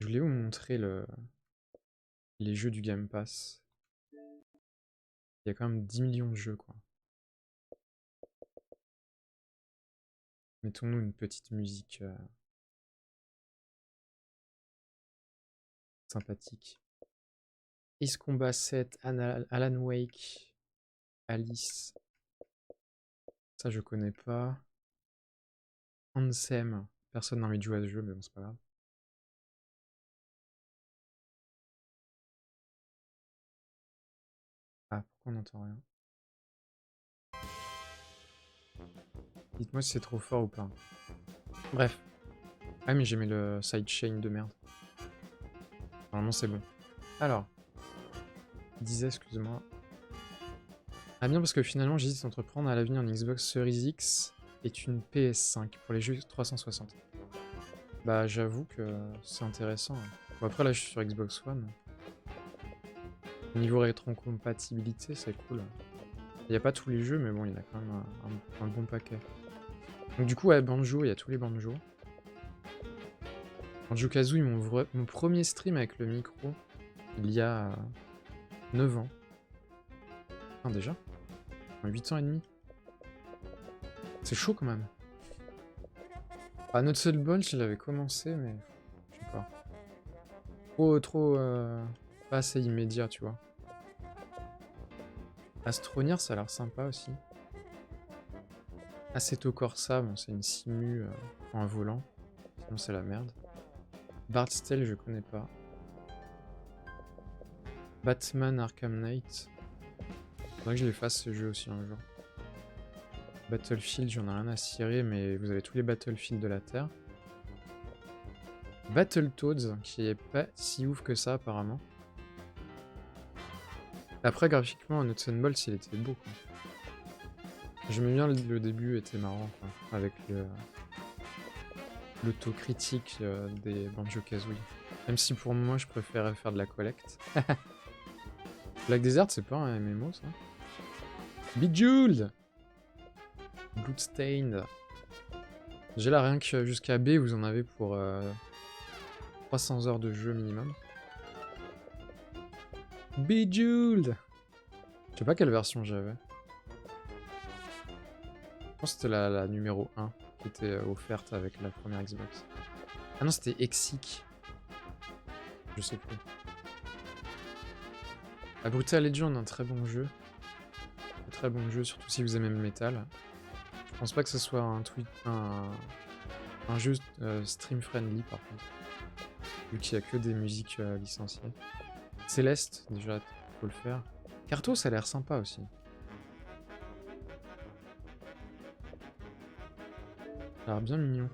Je voulais vous montrer les jeux du Game Pass. Il y a quand même 10 millions de jeux, quoi. Mettons-nous une petite musique sympathique. Ace Combat 7, Alan Wake, Alice. Ça, je connais pas. Ansem. Personne n'a envie de jouer à ce jeu, mais bon, c'est pas grave. Ah, pourquoi on n'entend rien? Dites-moi si c'est trop fort ou pas. Bref. Ah, mais j'ai mis le sidechain de merde. Normalement, c'est bon. Alors. Il disait, excuse-moi. Ah bien, parce que finalement, j'hésite entre prendre à l'avenir une Xbox Series X et une PS5 pour les jeux 360. Bah, j'avoue que c'est intéressant. Bon, après, là, je suis sur Xbox One. Niveau rétrocompatibilité, c'est cool. Il n'y a pas tous les jeux, mais bon, il y en a quand même un bon paquet. Donc du coup, ouais, Banjo, il y a tous les Banjo. Banjo-Kazooie, mon premier stream avec le micro, il y a 9 ans. Ah, déjà 8 ans et demi. C'est chaud quand même. Ah, Nutshell Ball, je l'avais commencé, mais je sais pas. Trop, pas assez immédiat, tu vois. Astroneer, ça a l'air sympa aussi. Assetto Corsa, bon, c'est une simu en volant. Sinon, c'est la merde. Bard's Tale, je connais pas. Batman Arkham Knight. Faudrait que je les fasse ce jeu aussi un jour. Battlefield, j'en ai rien à cirer, mais vous avez tous les Battlefield de la Terre. Battletoads, qui est pas si ouf que ça apparemment. Après, graphiquement, Nuts and Bolts, il était beau, quoi. J'aimais bien le début, était marrant, quoi. Avec l'autocritique des Banjo-Kazooie. Même si pour moi, je préférais faire de la collecte. Black Desert, c'est pas un MMO, ça? Bejeweled! Bloodstained. J'ai là rien que jusqu'à B, vous en avez pour 300 heures de jeu minimum. Bejeweled! Je sais pas quelle version j'avais. Je pense que c'était la numéro 1 qui était offerte avec la première Xbox. Ah non, c'était Exic. Je sais plus. Ah, Brutal Legend, un très bon jeu. Un très bon jeu, surtout si vous aimez le métal. Je pense pas que ce soit un jeu stream friendly par contre. Vu qu'il y a que des musiques licenciées. Céleste, déjà, faut le faire. Carto, ça a l'air sympa aussi. Ça a l'air bien mignon.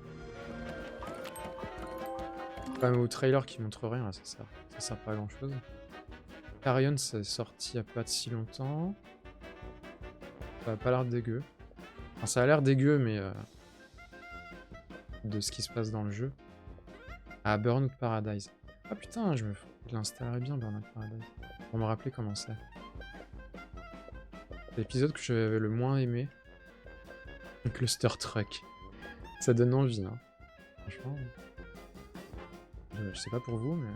Pas au trailer qui montre rien, là, ça sert pas à grand chose. Carrion, c'est sorti il y a pas de si longtemps. Ça a pas l'air dégueu. Enfin, ça a l'air dégueu, mais de ce qui se passe dans le jeu. Ah, Burnout Paradise. Ah putain, je l'installerais bien, Burnout Paradise. Pour me rappeler comment c'est. L'épisode que j'avais le moins aimé. Cluster Truck. Ça donne envie, hein. Franchement. Je sais pas pour vous, mais.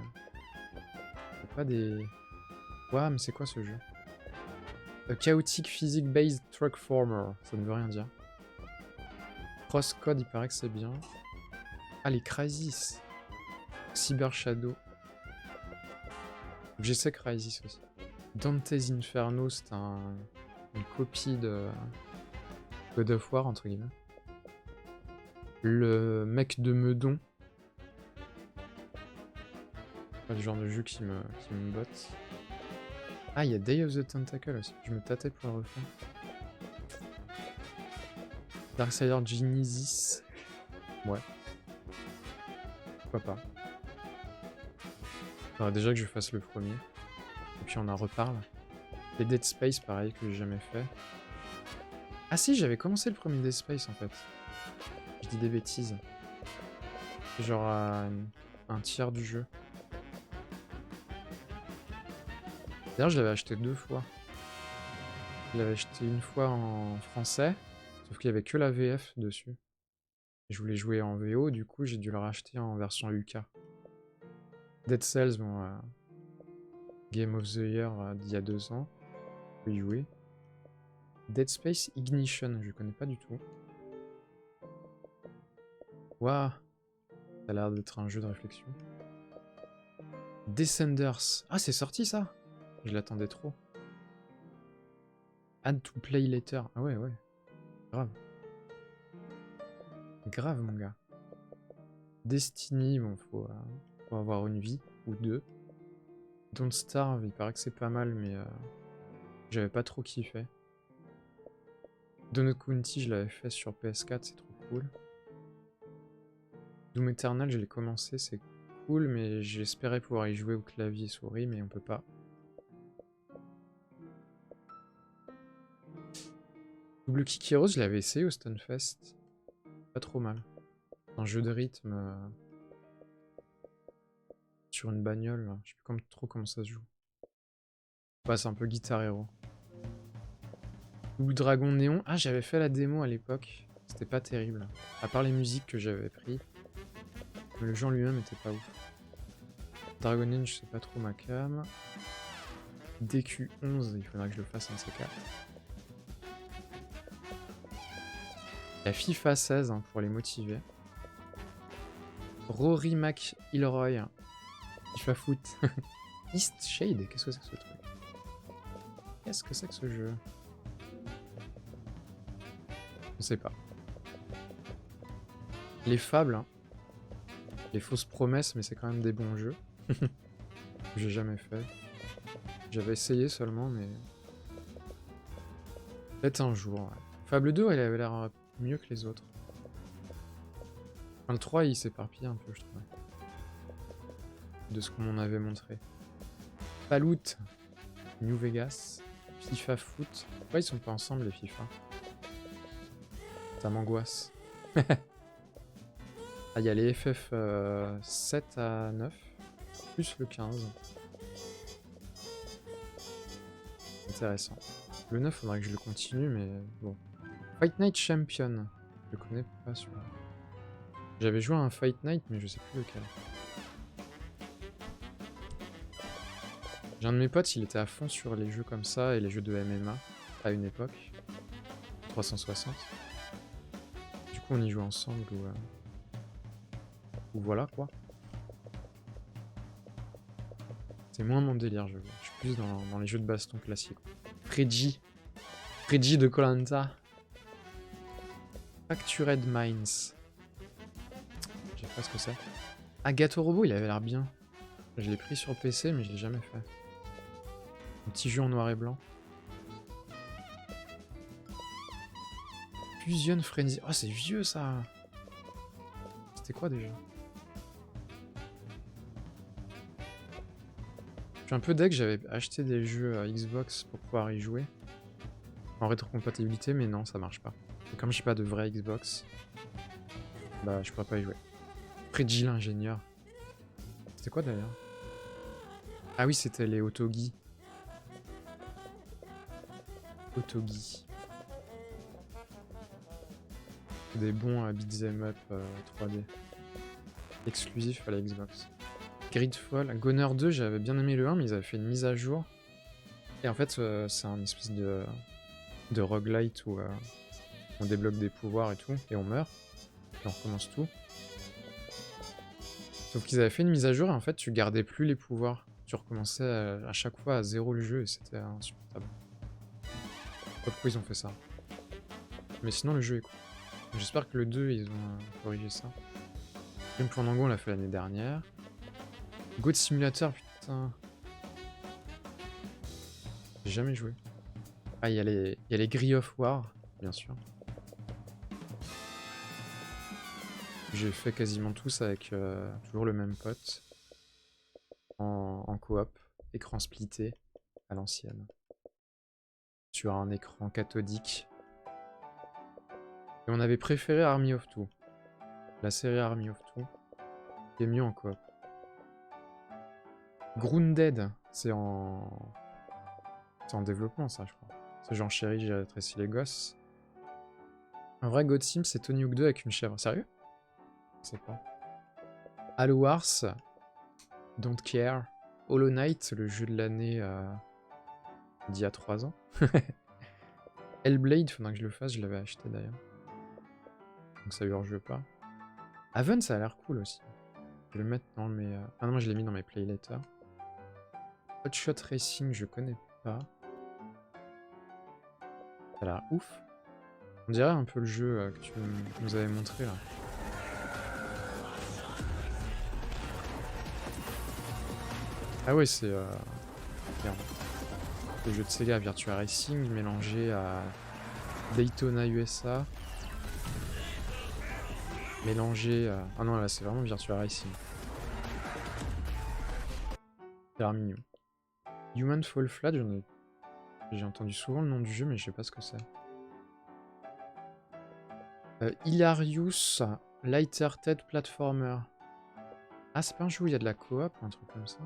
C'est pas des. Ouah, mais c'est quoi ce jeu? A Chaotic Physics Based Truck Former. Ça ne veut rien dire. Crosscode, il paraît que c'est bien. Ah, les Crysis. Cyber Shadow. J'essaie Crysis aussi. Dante's Inferno, c'est une copie de God of War, entre guillemets. Le mec de Meudon. Pas le genre de jeu qui me botte. Ah, il y a Day of the Tentacle aussi. Je me tâtais pour le refaire. Darksider Genesis. Ouais. Pourquoi pas. Faudrait déjà que je fasse le premier. Et puis on en reparle. Et Dead Space, pareil, que j'ai jamais fait. Ah si, j'avais commencé le premier Dead Space en fait. Je dis des bêtises. Genre un tiers du jeu. D'ailleurs, je l'avais acheté 2 fois. Je l'avais acheté une fois en français, sauf qu'il y avait que la VF dessus. Je voulais jouer en VO, du coup j'ai dû le racheter en version UK. Dead Cells, bon, Game of the Year d'il y a 2 ans. Je peux y jouer. Dead Space Ignition, je connais pas du tout. Waouh, ça a l'air d'être un jeu de réflexion. Descenders. Ah, c'est sorti ça? Je l'attendais trop. Add to play later. Ah ouais, ouais. Grave. Grave, mon gars. Destiny, bon, faut avoir une vie ou deux. Don't Starve, il paraît que c'est pas mal, mais j'avais pas trop kiffé. Donut County, je l'avais fait sur PS4, c'est trop cool. Doom Eternal, je l'ai commencé, c'est cool, mais j'espérais pouvoir y jouer au clavier et souris, mais on peut pas. Double Kick Heroes, je l'avais essayé au Stunfest. Pas trop mal. Un jeu de rythme sur une bagnole, là. Je sais plus trop comment ça se joue. Ouais, c'est un peu Guitar Hero. Double Dragon Néon. Ah, j'avais fait la démo à l'époque. C'était pas terrible. À part les musiques que j'avais pris. Mais le jeu en lui-même était pas ouf. Dragon Age, je sais pas trop ma cam. DQ11, il faudra que je le fasse un de ces quatre. La FIFA 16 hein, pour les motiver. Rory McIlroy. FIFA Foot. East Shade, qu'est-ce que c'est que ce truc? Qu'est-ce que c'est que ce jeu? Je sais pas. Les fables, hein. Les fausses promesses, mais c'est quand même des bons jeux. J'ai jamais fait. J'avais essayé seulement, mais... Peut-être un jour, ouais. Fable 2, elle avait l'air mieux que les autres. Enfin, le 3, il s'éparpille un peu, je trouvais. De ce qu'on m'en avait montré. Fallout, New Vegas, FIFA Foot. Pourquoi ils sont pas ensemble, les FIFA? Ça m'angoisse. Ah, il y a les FF 7 à 9, plus le 15. Intéressant. Le 9, faudrait que je le continue, mais bon. Fight Night Champion. Je le connais pas celui-là. J'avais joué à un Fight Night, mais je sais plus lequel. J'ai un de mes potes, il était à fond sur les jeux comme ça et les jeux de MMA à une époque. 360. Du coup, on y joue ensemble ou voilà quoi. C'est moins mon délire, je suis plus dans les jeux de baston classiques. Freddy de koh Fractured Minds. Je sais pas ce que c'est. Ah, Gâteau Robot, il avait l'air bien. Je l'ai pris sur PC, mais je l'ai jamais fait. Un petit jeu en noir et blanc. Fusion Frenzy. Oh, c'est vieux ça. C'était quoi déjà? Je suis un peu deg, j'avais acheté des jeux à Xbox pour pouvoir y jouer. En rétrocompatibilité, mais non, ça marche pas. Et comme j'ai pas de vraie Xbox, bah je pourrais pas y jouer. Freddy l'ingénieur. C'était quoi d'ailleurs? Ah oui, c'était les Otogi. Otogi. Des bons beat'em up 3D. Exclusifs à la Xbox. Gridfall. Goner 2, j'avais bien aimé le 1, mais ils avaient fait une mise à jour. Et en fait, c'est un espèce de roguelite où on débloque des pouvoirs et tout, et on meurt. Et on recommence tout. Sauf qu'ils avaient fait une mise à jour et en fait, tu gardais plus les pouvoirs. Tu recommençais à chaque fois à 0 le jeu et c'était insupportable. Je sais pas pourquoi ils ont fait ça. Mais sinon, le jeu est cool. J'espère que le 2, ils ont corrigé ça. Game Fandango, on l'a fait l'année dernière. Goat Simulator, putain. J'ai jamais joué. Ah, il y a les Gris of War, bien sûr. J'ai fait quasiment tous avec toujours le même pote. En coop. Écran splitté, à l'ancienne. Sur un écran cathodique. Et on avait préféré Army of Two. La série Army of Two. Qui est mieux en coop. Grounded, c'est en développement ça je crois. C'est genre chérie, j'ai rétréci les gosses. Un vrai God Sim, c'est Tony Hawk 2 avec une chèvre. Sérieux? Je sais pas. Halo Wars. Don't Care. Hollow Knight, le jeu de l'année d'il y a 3 ans. Hellblade, faudra que je le fasse, je l'avais acheté d'ailleurs. Donc ça urge pas. Haven, ça a l'air cool aussi. Je vais le mettre dans mes... Ah non, moi je l'ai mis dans mes play later. Hotshot Racing, je connais pas. Ça a l'air ouf. On dirait un peu le jeu que tu nous avais montré là. Ah ouais, c'est... Merde. Le jeu de Sega Virtua Racing mélangé à Daytona USA. Mélangé à... Ah non, là c'est vraiment Virtua Racing. C'est l'air mignon. Human Fall Flat, j'ai entendu souvent le nom du jeu, mais je sais pas ce que c'est. Hilarious Lighthearted Platformer. Ah, c'est pas un jeu où il y a de la coop ou un truc comme ça?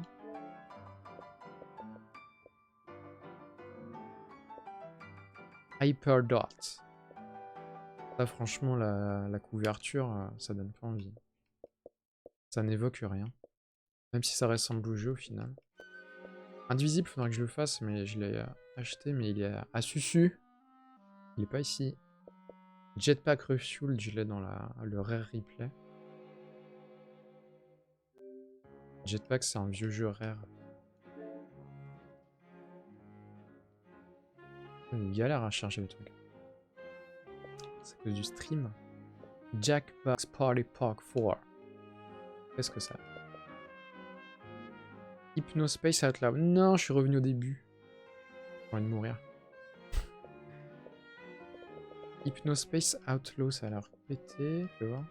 Hyperdot. Ça, franchement, la couverture, ça donne pas envie. Ça n'évoque rien. Même si ça ressemble au jeu au final. Indivisible, faudra que je le fasse, mais je l'ai acheté, mais il est à Susu. Il est pas ici. Jetpack Refueled, je l'ai dans le Rare Replay. Jetpack, c'est un vieux jeu Rare. Une galère à charger le truc. C'est que du stream. Jackbox Party Park 4. Qu'est-ce que ça? Hypnospace Outlaw. Non, je suis revenu au début. J'ai envie de mourir. Hypnospace Outlaw, ça a l'air pété. Je vais voir.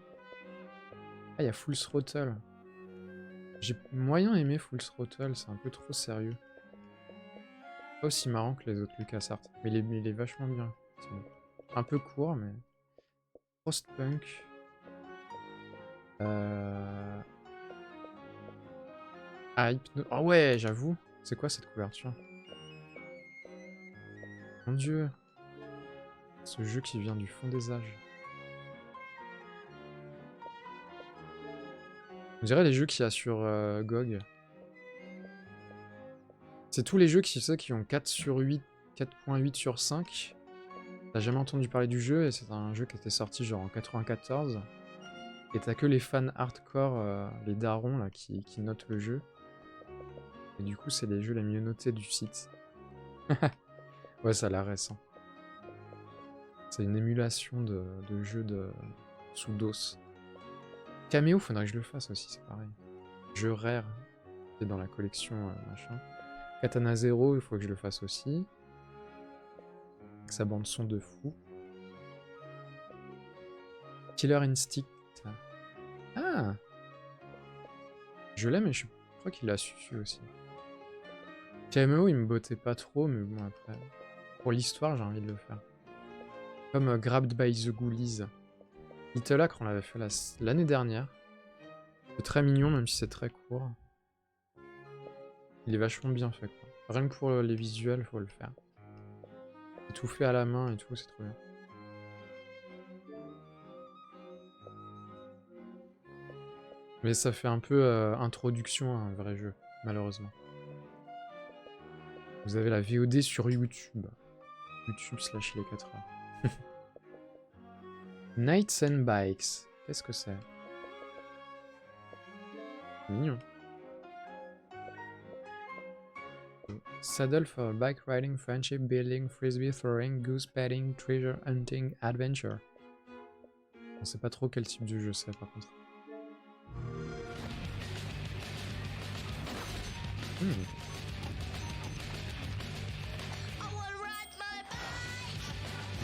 Ah, il y a Full Throttle. J'ai moyen aimé Full Throttle, c'est un peu trop sérieux. Pas aussi marrant que les autres LucasArts. Mais il est vachement bien. Bon. Un peu court, mais... Frostpunk. Ah, oh ouais, j'avoue. C'est quoi cette couverture? Mon dieu. Ce jeu qui vient du fond des âges. On dirait les jeux qu'il y a sur GOG. C'est tous les jeux qui ont 4 sur 8, 4.8 sur 5. T'as jamais entendu parler du jeu et c'est un jeu qui était sorti genre en 94. Et t'as que les fans hardcore, les darons là, qui notent le jeu. Et du coup, c'est les jeux les mieux notés du site. Ouais, ça a l'air récent. C'est une émulation de jeu sous DOS. Cameo, faudrait que je le fasse aussi, c'est pareil. Jeu rare, c'est dans la collection machin. Katana Zero, il faut que je le fasse aussi. Avec sa bande son de fou. Killer Instinct. Ah! Je l'ai, mais je crois qu'il a su aussi. KMO, il me bottait pas trop, mais bon, après... Pour l'histoire, j'ai envie de le faire. Comme Grabbed by the Ghoulies. Little Acre, on l'avait fait l'année dernière. C'est très mignon, même si c'est très court. Il est vachement bien fait, quoi. Rien que pour les visuels, faut le faire. C'est tout fait à la main et tout, c'est trop bien. Mais ça fait un peu introduction à un vrai jeu, malheureusement. Vous avez la VOD sur YouTube. YouTube/les 4 heures. Knights and Bikes. Qu'est-ce que c'est? Mignon. Saddle for bike riding, friendship building, frisbee throwing, goose petting, treasure hunting, adventure. On sait pas trop quel type de jeu c'est par contre.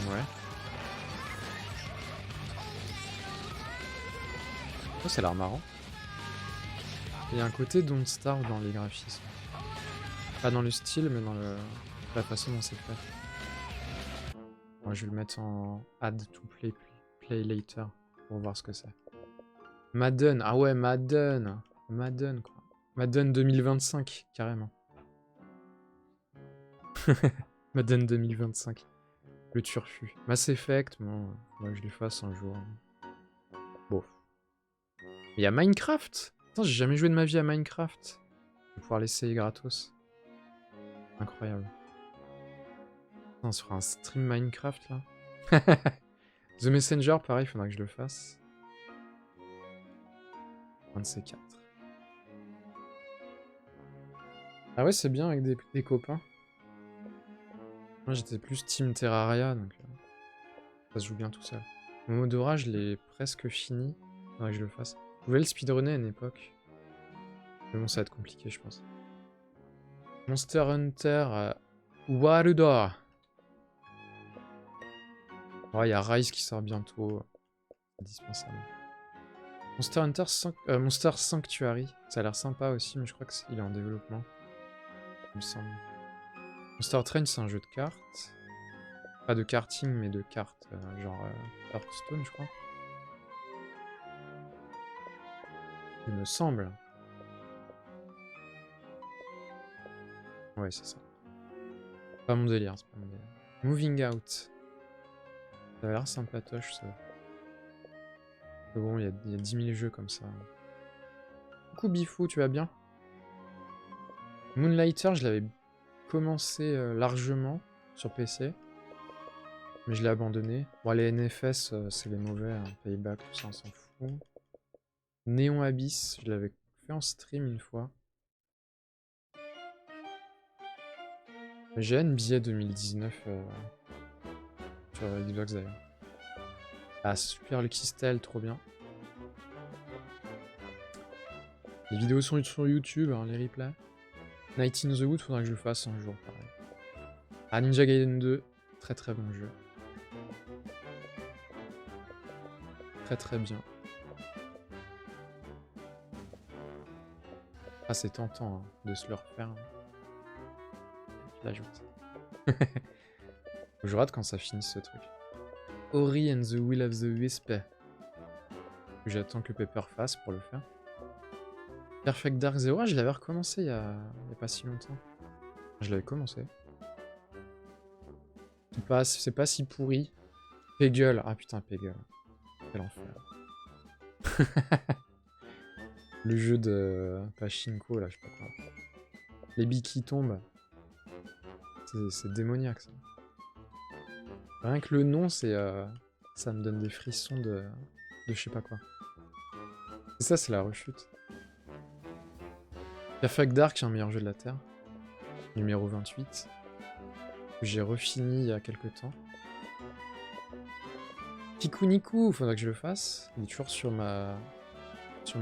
Ouais. Oh, ça a l'air marrant. Il y a un côté Don't Starve dans les graphismes. Pas dans le style, mais dans la façon dont c'est fait. Moi, je vais le mettre en add to play later pour voir ce que c'est. Madden, ah ouais, Madden. Madden, quoi. Madden 2025, carrément. Madden 2025. Le turfu. Mass Effect, bon, moi je les fasse un jour. Bon. Il y a Minecraft. Putain, j'ai jamais joué de ma vie à Minecraft. pouvoir l'essayer gratos. Incroyable. On se fera un stream Minecraft là. The Messenger, pareil, faudra que je le fasse. Un de ces 4. Ah ouais, c'est bien avec des copains. Moi j'étais plus Team Terraria, donc ça se joue bien tout seul. Momodora, je l'ai presque fini. Faudra que je le fasse. Je pouvais le speedrunner à une époque. Mais bon, ça va être compliqué, je pense. Monster Hunter Warudor. Ouais, il y a Rise qui sort bientôt. Indispensable. Monster Sanctuary. Ça a l'air sympa aussi, mais je crois qu'il est en développement. Il me semble. Monster Train, c'est un jeu de cartes. Pas de karting, mais de cartes. Genre Hearthstone, je crois. Il me semble. Ouais, c'est ça. Pas mon délire, c'est pas mon délire. Moving Out. Ça a l'air sympatoche, ça. Mais bon, il y a 10 000 jeux comme ça. Coucou Bifou, tu vas bien? Moonlighter, je l'avais commencé largement sur PC. Mais je l'ai abandonné. Bon, les NFS, c'est les mauvais. Hein. Payback, tout ça, on s'en fout. Néon Abyss, je l'avais fait en stream une fois. J'ai NBA 2019 sur Xbox d'ailleurs. Ah, super Lucky Style, trop bien. Les vidéos sont sur YouTube, hein, les replays. Night in the Wood, faudra que je le fasse un jour, pareil. Ah, Ninja Gaiden 2, très très bon jeu. Très très bien. Ah, c'est tentant hein, de se le refaire. Je l'ajoute. Je rate quand ça finisse ce truc. Ori and the Will of the Wisp. J'attends que Pepper fasse pour le faire. Perfect Dark Zero, je l'avais recommencé il y a pas si longtemps. Je l'avais commencé. C'est pas si pourri. Peggle. Ah putain, Peggle. Quel enfer. Le jeu de Pachinko, là, je sais pas quoi. Les billes qui tombent. C'est démoniaque, ça. Rien que le nom, c'est ça me donne des frissons de je sais pas quoi. Et ça, c'est la rechute. Perfect Dark, c'est un meilleur jeu de la Terre. Numéro 28. Que j'ai refini il y a quelques temps. Kikuniku, faudra que je le fasse. Il est toujours sur ma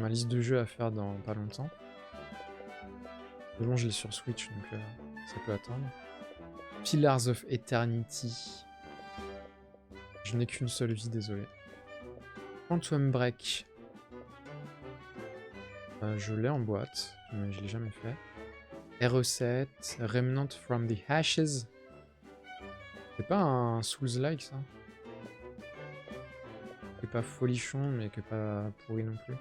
liste de jeux à faire dans pas longtemps. Mais bon, je l'ai sur Switch, donc ça peut attendre. Pillars of Eternity. Je n'ai qu'une seule vie, désolé. Quantum Break. Je l'ai en boîte, mais je l'ai jamais fait. RE7, Remnant from the Ashes. C'est pas un Souls-like, ça? C'est pas folichon, mais que pas pourri non plus.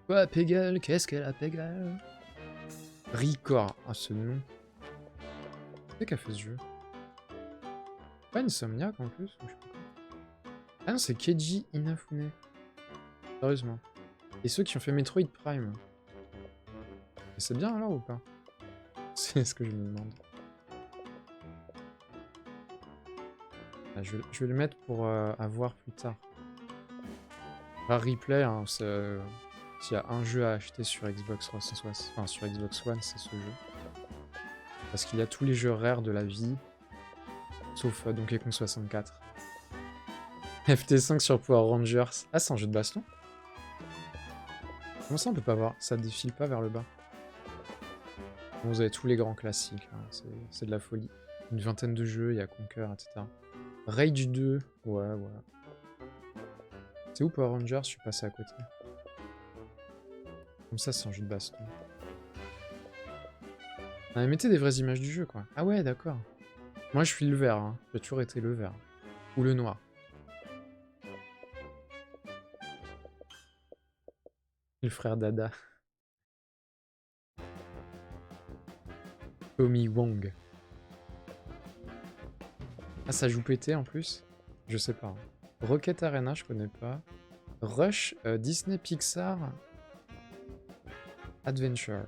Quoi, Peggle? Qu'est-ce qu'elle a, Peggle? Record. Ah, ce nom. C'est qui a fait ce jeu? Pas Insomniac en plus? Je sais pas. Ah non, c'est Keiji Inafune. Sérieusement. Et ceux qui ont fait Metroid Prime. C'est bien alors ou pas? C'est ce que je me demande. Ah, je vais le mettre pour avoir plus tard. Rare Replay, hein, s'il y a un jeu à acheter sur Xbox 360, enfin sur Xbox One, c'est ce jeu. Parce qu'il y a tous les jeux rares de la vie, sauf Donkey Kong 64. FT5 sur Power Rangers. Ah, c'est un jeu de baston? Comment ça on peut pas voir? Ça défile pas vers le bas. Bon, vous avez tous les grands classiques, hein. C'est de la folie. Une vingtaine de jeux, il y a Conquer, etc. Rage 2, ouais. C'est où Power Rangers? Je suis passé à côté. Comme ça, c'est un jeu de baston. Ah, mais mettez des vraies images du jeu, quoi. Ah ouais, d'accord. Moi, je suis le vert, hein. J'ai toujours été le vert. Ou le noir. Le frère Dada. Tommy Wong. Ah, ça joue pété en plus? Je sais pas. Rocket Arena, je connais pas. Rush, Disney Pixar. Adventure.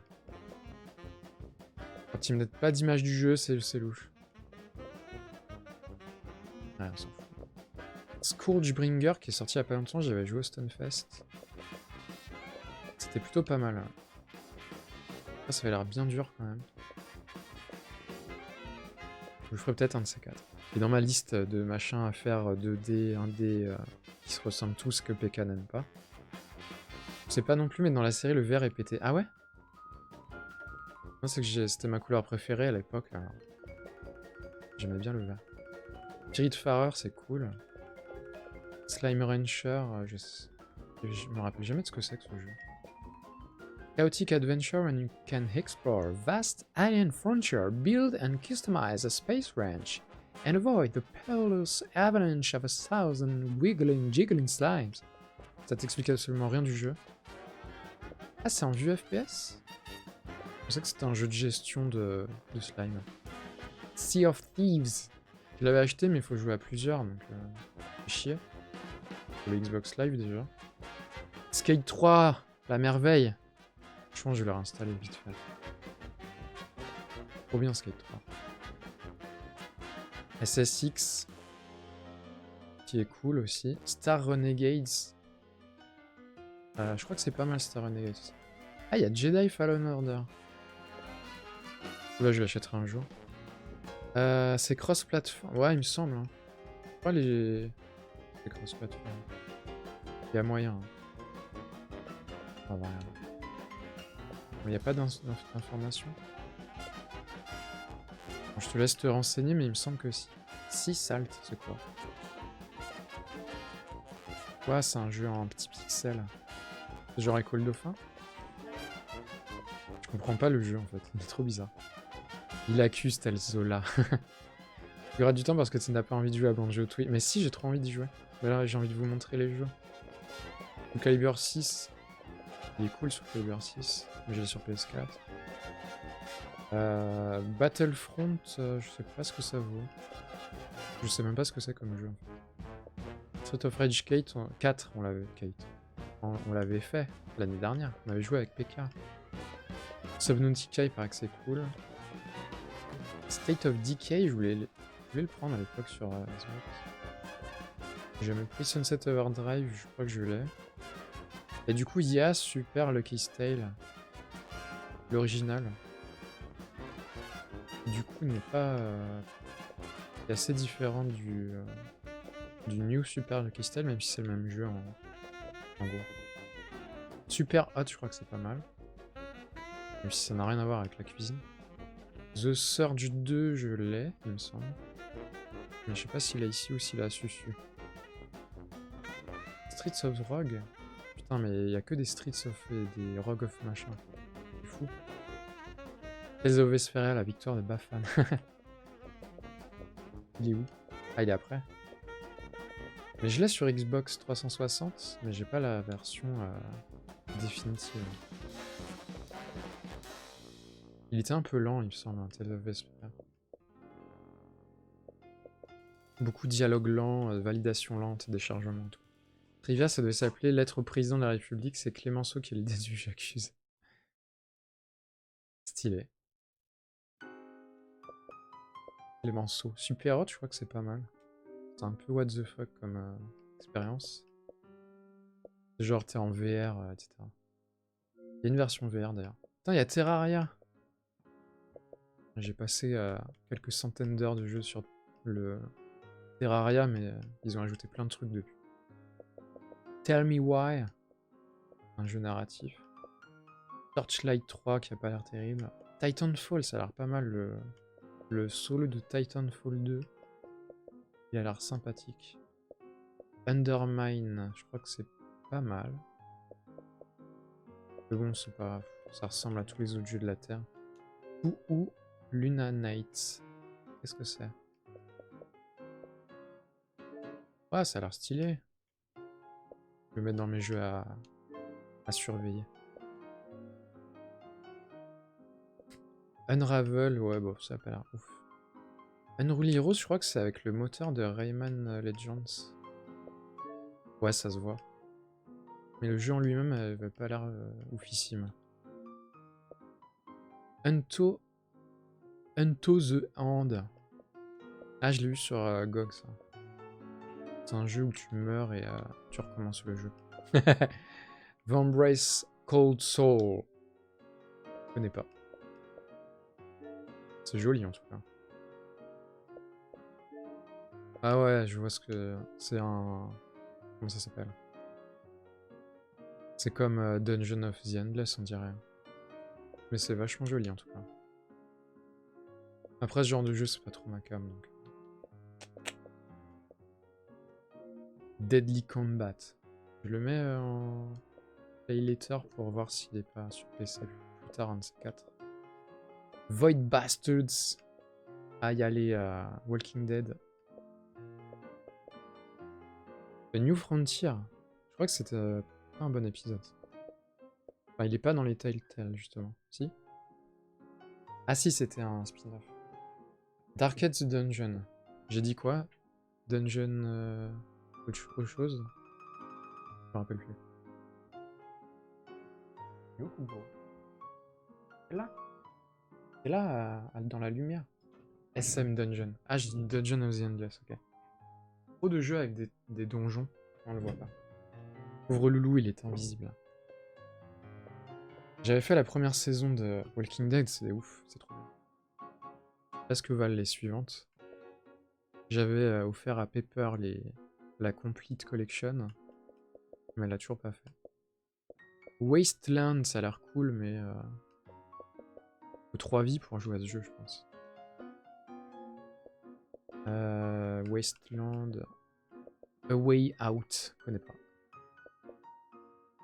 Quand ils me donnent pas d'image du jeu, c'est louche. Ouais, on s'en fout. Scourgebringer qui est sorti il y a pas longtemps, j'avais joué au Stunfest. C'était plutôt pas mal. Ah, ça avait l'air bien dur quand même. Je ferai peut-être un de ces quatre. Et dans ma liste de machins à faire 2D, 1D qui se ressemblent tous que PK n'aime pas. Je sais pas non plus, mais dans la série, le vert est pété. Ah ouais? Moi, c'est que c'était ma couleur préférée à l'époque. J'aimais bien le vert. Spiritfarer, c'est cool. Slime Rancher, je me rappelle jamais de ce que c'est que ce jeu. Chaotic adventure when you can explore vast alien frontier, build and customize a space ranch, and avoid the perilous avalanche of 1,000 wiggling, jiggling slimes. Ça t'explique absolument rien du jeu. Ah, c'est en vue FPS? Je pensais que c'était un jeu de gestion de slime. Sea of Thieves. Je l'avais acheté, mais il faut jouer à plusieurs, donc c'est chier. Pour le Xbox Live déjà. Skate 3, la merveille. Je pense que je vais le réinstaller vite fait. Trop bien Skate 3. SSX, qui est cool aussi. Star Renegades. Je crois que c'est pas mal Star Renegades. Ah, il y a Jedi Fallen Order. Là, je l'achèterai un jour. C'est cross-platform. Ouais, il me semble. Hein. Pas les cross-platform. Il y a moyen. Hein. Ah, voilà. Il n'y a pas d'informations. Bon, je te laisse te renseigner, mais il me semble que si. Si, Salt, c'est quoi? Ouais, c'est un jeu en petits pixels. C'est genre École Dauphin? Je comprends pas le jeu en fait, il est trop bizarre. Il accuse tel Zola. Il y aura du temps parce que tu n'as pas envie de jouer à Banjo-Tooie. Mais si, j'ai trop envie d'y jouer. Mais là, j'ai envie de vous montrer les jeux. Donc Calibur 6. Il est cool sur Calibur 6. Mais je l'ai sur PS4. Battlefront, je sais pas ce que ça vaut. Je sais même pas ce que c'est comme jeu. Street of Rage 4, on l'avait on l'avait fait l'année dernière. On avait joué avec PK. Subnautica, il paraît que c'est cool. State of Decay, je voulais le prendre à l'époque sur Xbox. J'ai jamais pris Sunset Overdrive, je crois que je l'ai. Et du coup, il y a Super Lucky's Tale, l'original. Du coup, n'est pas... est assez différent du New Super Lucky's Tale, même si c'est le même jeu en gros. Super Hot, je crois que c'est pas mal. Même si ça n'a rien à voir avec la cuisine. The Surge 2, je l'ai, il me semble. Mais je sais pas s'il est ici ou s'il est à Susu. Streets of Rogue? Putain, mais il y a que des Streets of et des Rogue of machin. C'est fou. Tales of Vesperia, la victoire de Bafan. Il est où? Ah, il est après. Mais je l'ai sur Xbox 360, mais j'ai pas la version définitive. Il était un peu lent, il me semble, un Tales of Vesperia. Beaucoup de dialogue lent, validation lente, déchargement, tout. Trivia, ça devait s'appeler Lettre au président de la République, c'est Clémenceau qui est l'idée du j'accuse. Stylé. Clémenceau. Super Hot, je crois que c'est pas mal. C'est un peu what the fuck comme expérience. Genre t'es en VR, etc. Il y a une version VR d'ailleurs. Putain, il y a Terraria. J'ai passé quelques centaines d'heures de jeu sur le Terraria, mais ils ont ajouté plein de trucs depuis. Tell Me Why, un jeu narratif. Torchlight 3 qui a pas l'air terrible. Titanfall, ça a l'air pas mal le solo de Titanfall 2. Il a l'air sympathique. Undermine, je crois que c'est pas mal. Mais bon, c'est pas... ça ressemble à tous les autres jeux de la Terre. Ou Luna Nights. Qu'est-ce que c'est? Ouais, ça a l'air stylé. Je vais mettre dans mes jeux à surveiller. Unravel, ouais, bon, ça a pas l'air ouf. Unruly Heroes, je crois que c'est avec le moteur de Rayman Legends. Ouais, ça se voit. Mais le jeu en lui-même avait pas l'air oufissime. Unto the End. Ah, je l'ai vu sur GOG, ça. C'est un jeu où tu meurs et tu recommences le jeu. Vambrace Cold Soul. Je connais pas. C'est joli en tout cas. Ah ouais, je vois ce que... C'est un... Comment ça s'appelle? C'est comme Dungeon of the Endless, on dirait. Mais c'est vachement joli en tout cas. Après, ce genre de jeu, c'est pas trop ma cam, donc... Deadly Combat. Je le mets en play later pour voir s'il est pas sur PC plus tard, un de ces quatre. Void Bastards. Ah, il y a les Walking Dead. The New Frontier. Je crois que c'était pas un bon épisode. Enfin, il est pas dans les Telltale, justement. Si? Ah si, c'était un spin-off. Darkest the Dungeon. J'ai dit quoi? Dungeon... autre chose? Je me rappelle plus. Yokubo. C'est là? C'est là, dans la lumière. SM Dungeon. Ah, j'ai dit Dungeon of the Endless, ok. Trop de jeux avec des donjons, on le voit pas. Pauvre loulou, il est invisible. J'avais fait la première saison de Walking Dead, c'est ouf, c'est trop bien. Je sais pas ce que valent les suivantes. J'avais offert à Pepper la Complete Collection, mais elle a toujours pas fait. Wasteland, ça a l'air cool, mais... faut 3 vies pour jouer à ce jeu, je pense. Wasteland... A Way Out, je connais pas.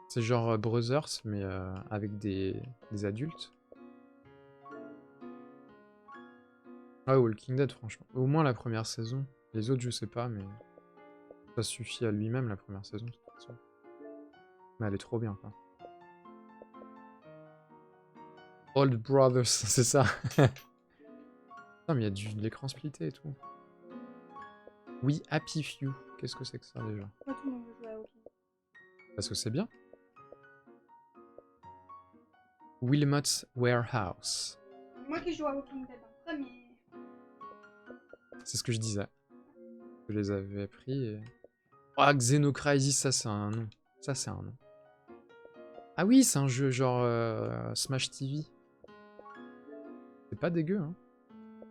C'est genre Brothers, mais avec des adultes. Ah, Walking Dead, franchement. Au moins la première saison. Les autres, je sais pas, mais... Ça suffit à lui-même, la première saison, de toute façon. Mais elle est trop bien, quoi. Old Brothers, c'est ça. Putain, mais il y a de l'écran splitté et tout. Oui, Happy Few. Qu'est-ce que c'est que ça, déjà? Pourquoi tout le monde veut jouer à Walking Dead? Parce que c'est bien. Wilmot's Warehouse. Moi qui joue à Walking Dead en premier. C'est ce que je disais. Je les avais pris et... Oh, Xenocrisis, ça c'est un nom. Ça c'est un nom. Ah oui, c'est un jeu genre Smash TV. C'est pas dégueu, hein.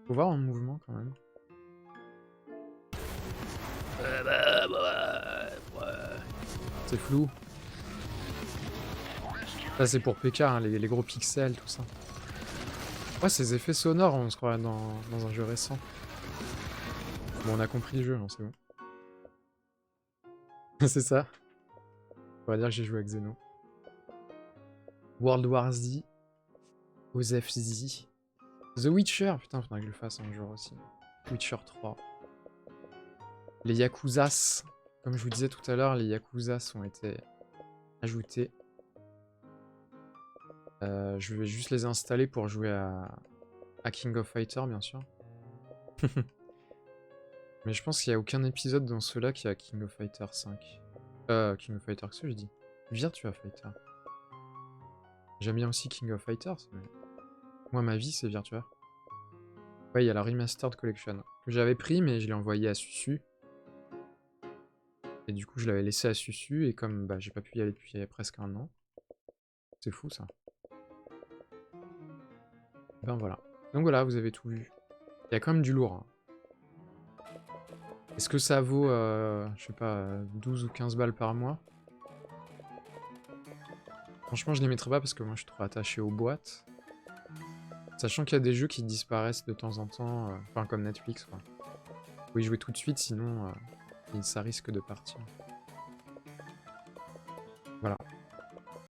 Faut voir en mouvement quand même. C'est flou. Ça c'est pour PK, hein, les gros pixels, tout ça. Ouais, ces effets sonores, on se croirait dans un jeu récent. Bon, on a compris le jeu, hein, c'est bon. C'est ça. On va dire que j'ai joué avec Xeno. World War Z. Osef Z. The Witcher. Putain, faudrait que je le fasse un jour aussi. Witcher 3. Les Yakuzas. Comme je vous disais tout à l'heure, les Yakuzas ont été ajoutés. Je vais juste les installer pour jouer à King of Fighters, bien sûr. Mais je pense qu'il n'y a aucun épisode dans ceux-là qui a King of Fighters 5. King of Fighters, qu'est-ce que je dis? Virtua Fighter. J'aime bien aussi King of Fighters, mais... Moi, ma vie, c'est Virtua. Ouais, il y a la Remastered Collection. Que j'avais pris, mais je l'ai envoyé à Susu. Et du coup, je l'avais laissé à Susu, et comme bah, j'ai pas pu y aller depuis presque un an. C'est fou, ça. Ben voilà. Donc voilà, vous avez tout vu. Il y a quand même du lourd, hein. Est-ce que ça vaut, je sais pas, 12 ou 15 balles par mois? Franchement, je les mettrai pas parce que moi, je suis trop attaché aux boîtes. Sachant qu'il y a des jeux qui disparaissent de temps en temps, enfin comme Netflix, quoi. Faut y jouer tout de suite, sinon ça risque de partir.